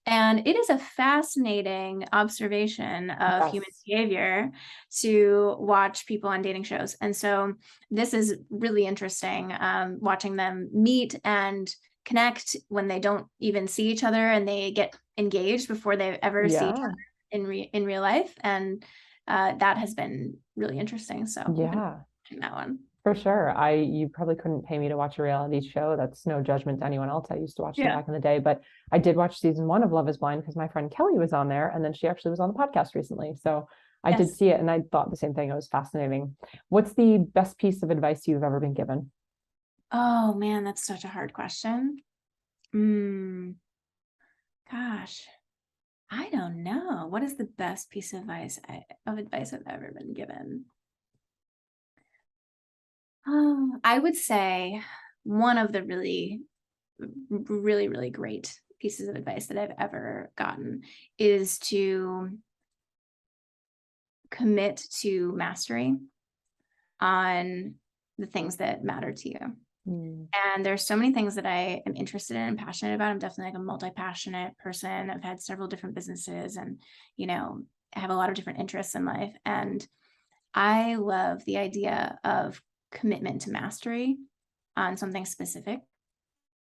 And it is a fascinating observation of human behavior to watch people on dating shows. And so this is really interesting, watching them meet and connect when they don't even see each other and they get engaged before they ever see each other in real life. And that has been really interesting. So I've been watching that one. For sure. You probably couldn't pay me to watch a reality show. That's no judgment to anyone else. I used to watch them back in the day, but I did watch season 1 of Love is Blind because my friend Kelly was on there, and then she actually was on the podcast recently. So I did see it and I thought the same thing. It was fascinating. What's the best piece of advice you've ever been given? Oh man, that's such a hard question. Gosh, I don't know. What is the best piece of advice I've ever been given? I would say one of the really, really, really great pieces of advice that I've ever gotten is to commit to mastery on the things that matter to you. And there's so many things that I am interested in and passionate about. I'm definitely like a multi-passionate person. I've had several different businesses and, I have a lot of different interests in life. And I love the idea of commitment to mastery on something specific.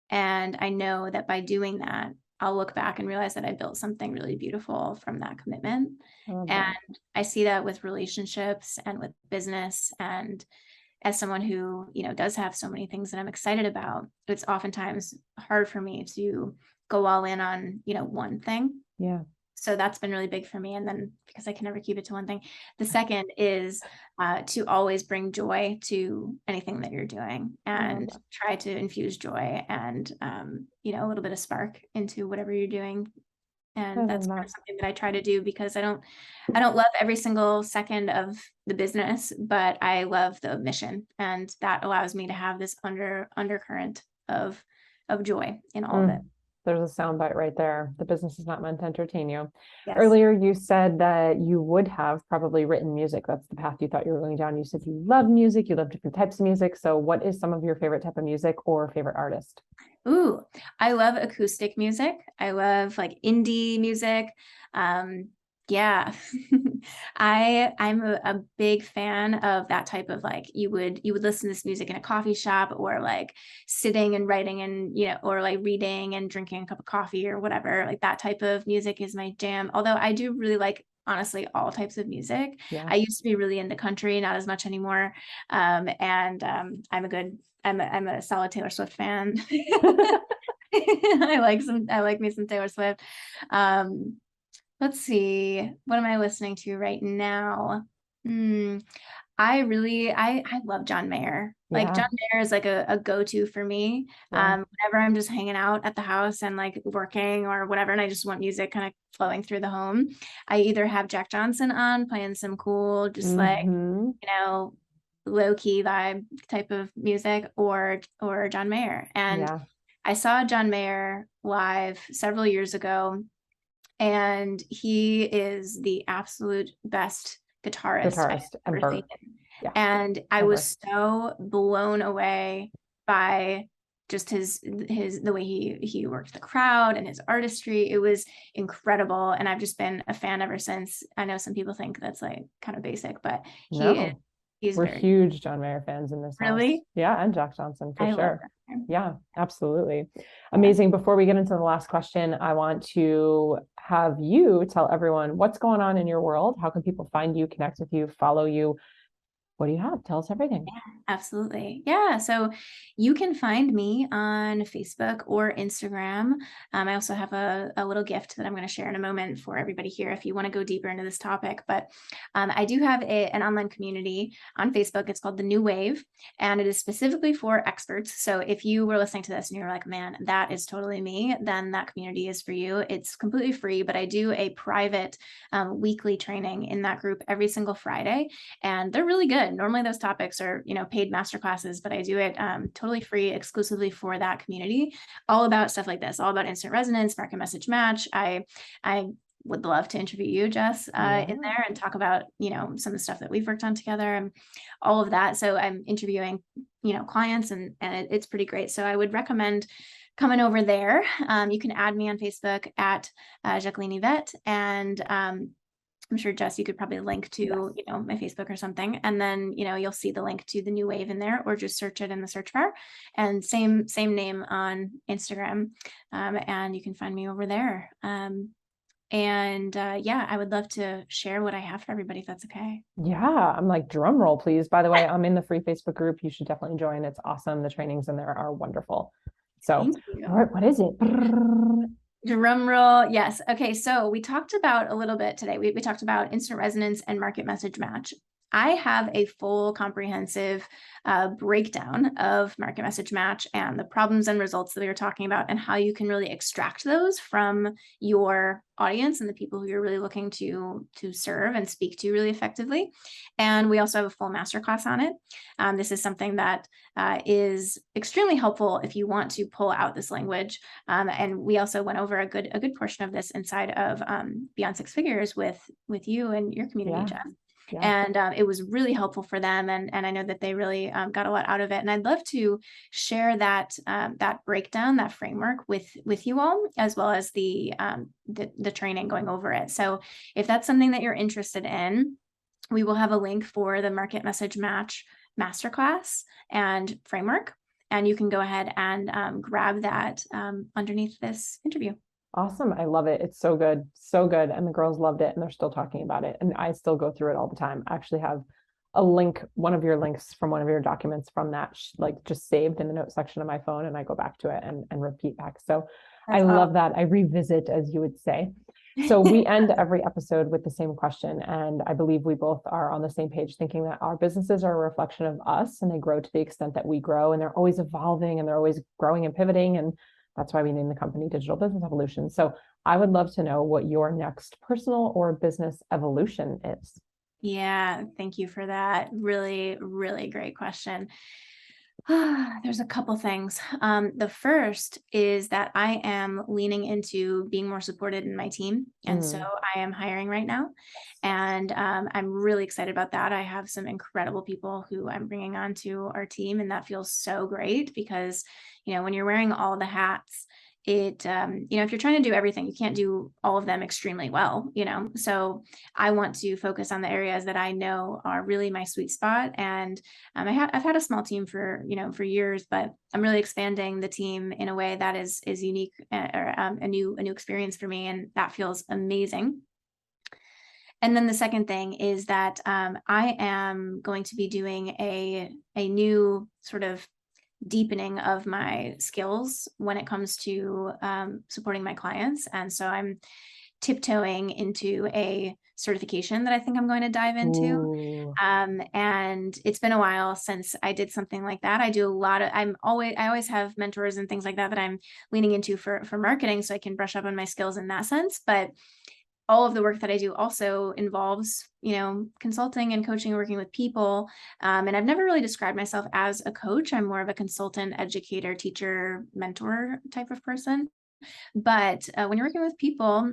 And I know that by doing that, I'll look back and realize that I built something really beautiful from that commitment. And I see that with relationships and with business. And as someone who, does have so many things that I'm excited about, it's oftentimes hard for me to go all in on, one thing. Yeah. So that's been really big for me. And then because I can never keep it to one thing, the second is to always bring joy to anything that you're doing and try to infuse joy and, a little bit of spark into whatever you're doing. And that's kind of something that I try to do because I don't love every single second of the business, but I love the mission. And that allows me to have this undercurrent of joy in all of it. There's a soundbite right there. The business is not meant to entertain you. Earlier, you said that you would have probably written music. That's the path you thought you were going down. You said you love music, you love different types of music. So what is some of your favorite type of music or favorite artist? Ooh, I love acoustic music. I love like indie music. Yeah, I'm a big fan of that type of like you would listen to this music in a coffee shop or like sitting and writing and or like reading and drinking a cup of coffee or whatever. Like that type of music is my jam. Although I do really like honestly all types of music. I used to be really into country, not as much anymore. I'm a solid Taylor Swift fan. I like me some Taylor Swift. Let's see, what am I listening to right now? I love John Mayer. Like Yeah. John Mayer is like a go-to for me. Yeah. Whenever I'm just hanging out at the house and like working or whatever, and I just want music kind of flowing through the home, I either have Jack Johnson on playing some cool, just like, Hmm. low key vibe type of music, or John Mayer. And Yeah. I saw John Mayer live several years ago, and he is the absolute best guitarist I've Guitarist ever seen. ever. Yeah. And I Ever. was so blown away by just the way he worked the crowd and his artistry. It was incredible. And I've just been a fan ever since. I know some people think that's like kind of basic, but No, he's we're very huge John Mayer fans in this house. really. Yeah, and Jack Johnson for I love sure. that. Yeah, absolutely. Yeah. Amazing. Before we get into the last question, I want to have you tell everyone what's going on in your world. How can people find you, connect with you, follow you? What do you have? Tell us everything. Absolutely. Yeah. So you can find me on Facebook or Instagram. I also have a little gift that I'm going to share in a moment for everybody here if you want to go deeper into this topic. But I do have an online community on Facebook. It's called The New Wave, and it is specifically for experts. So if you were listening to this and you're like, man, that is totally me, then that community is for you. It's completely free, but I do a private weekly training in that group every single Friday, and they're really good. Normally those topics are, paid master classes, but I do it totally free exclusively for that community, all about stuff like this, all about instant resonance, market message match. I would love to interview you, Jess, in there and talk about, some of the stuff that we've worked on together and all of that. So I'm interviewing, clients, and it's pretty great. So I would recommend coming over there. You can add me on Facebook at Jaqueline Yvette, and I'm sure, Jess, you could probably link to, Yes. my Facebook or something. And then, you'll see the link to the New Wave in there, or just search it in the search bar, and same name on Instagram. And you can find me over there. Yeah, I would love to share what I have for everybody, if that's okay. Yeah, I'm like, drum roll, please. By the way, I'm in the free Facebook group. You should definitely join. It's awesome. The trainings in there are wonderful. So, Thank all you. right, what is it? Drum roll. Yes. Okay. So we talked about a little bit today. We talked about instant resonance and market message match. I have a full comprehensive breakdown of market message match and the problems and results that we were talking about, and how you can really extract those from your audience and the people who you're really looking to serve and speak to really effectively. And we also have a full masterclass on it. This is something that is extremely helpful if you want to pull out this language. And we also went over a good portion of this inside of Beyond Six Figures with you and your community, Jeff. Yeah. And it was really helpful for them, and I know that they really got a lot out of it. And I'd love to share that breakdown, that framework with you all, as well as the training going over it. So if that's something that you're interested in, we will have a link for the Market Message Match Masterclass and framework, and you can go ahead and grab that underneath this interview. Awesome. I love it. It's so good. So good. And the girls loved it, and they're still talking about it. And I still go through it all the time. I actually have a link, one of your links from one of your documents from that, like just saved in the note section of my phone. And I go back to it and repeat back. So I love that. I revisit, as you would say. So we end every episode with the same question. And I believe we both are on the same page, thinking that our businesses are a reflection of us, and they grow to the extent that we grow, and they're always evolving, and they're always growing and pivoting. And that's why we named the company Digital Business Evolution. So I would love to know what your next personal or business evolution is. Yeah, thank you for that. Really, really great question. There's a couple things. The first is that I am leaning into being more supported in my team. And so I am hiring right now. And I'm really excited about that. I have some incredible people who I'm bringing onto our team. And that feels so great because, when you're wearing all the hats, if you're trying to do everything, you can't do all of them extremely well, so I want to focus on the areas that I know are really my sweet spot. And I've had a small team for years, but I'm really expanding the team in a way that is unique, or a new experience for me, and that feels amazing. And then the second thing is that I am going to be doing a new sort of deepening of my skills when it comes to supporting my clients. And so I'm tiptoeing into a certification that I think I'm going to dive into. Ooh. And it's been a while since I did something like that. I do a lot of, I always have mentors and things like that I'm leaning into for marketing, so I can brush up on my skills in that sense. But all of the work that I do also involves, consulting and coaching, working with people. And I've never really described myself as a coach. I'm more of a consultant, educator, teacher, mentor type of person. But when you're working with people,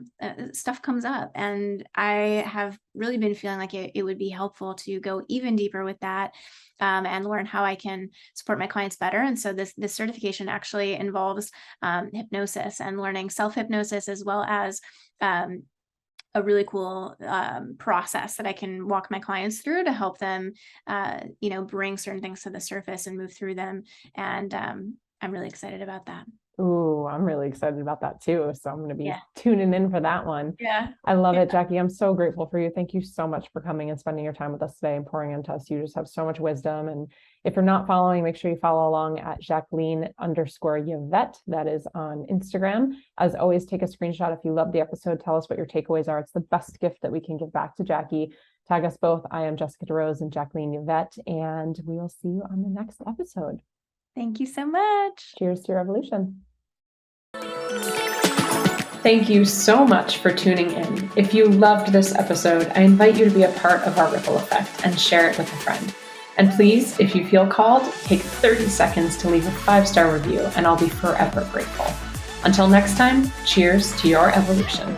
stuff comes up. And I have really been feeling like it would be helpful to go even deeper with that and learn how I can support my clients better. And so this certification actually involves hypnosis and learning self-hypnosis, as well as a really cool process that I can walk my clients through to help them, bring certain things to the surface and move through them. And I'm really excited about that. Ooh, I'm really excited about that too. So I'm going to be Yeah. tuning in for that one. Yeah. I love it, Jackie. I'm so grateful for you. Thank you so much for coming and spending your time with us today and pouring into us. You just have so much wisdom. And if you're not following, make sure you follow along at Jaqueline_Yvette. That is on Instagram. As always, take a screenshot if you love the episode. Tell us what your takeaways are. It's the best gift that we can give back to Jackie. Tag us both. I am Jessica DeRose and Jaqueline Yvette, and we will see you on the next episode. Thank you so much. Cheers to your evolution. Thank you so much for tuning in. If you loved this episode, I invite you to be a part of our ripple effect and share it with a friend. And please, if you feel called, take 30 seconds to leave a 5-star review, and I'll be forever grateful. Until next time, cheers to your evolution.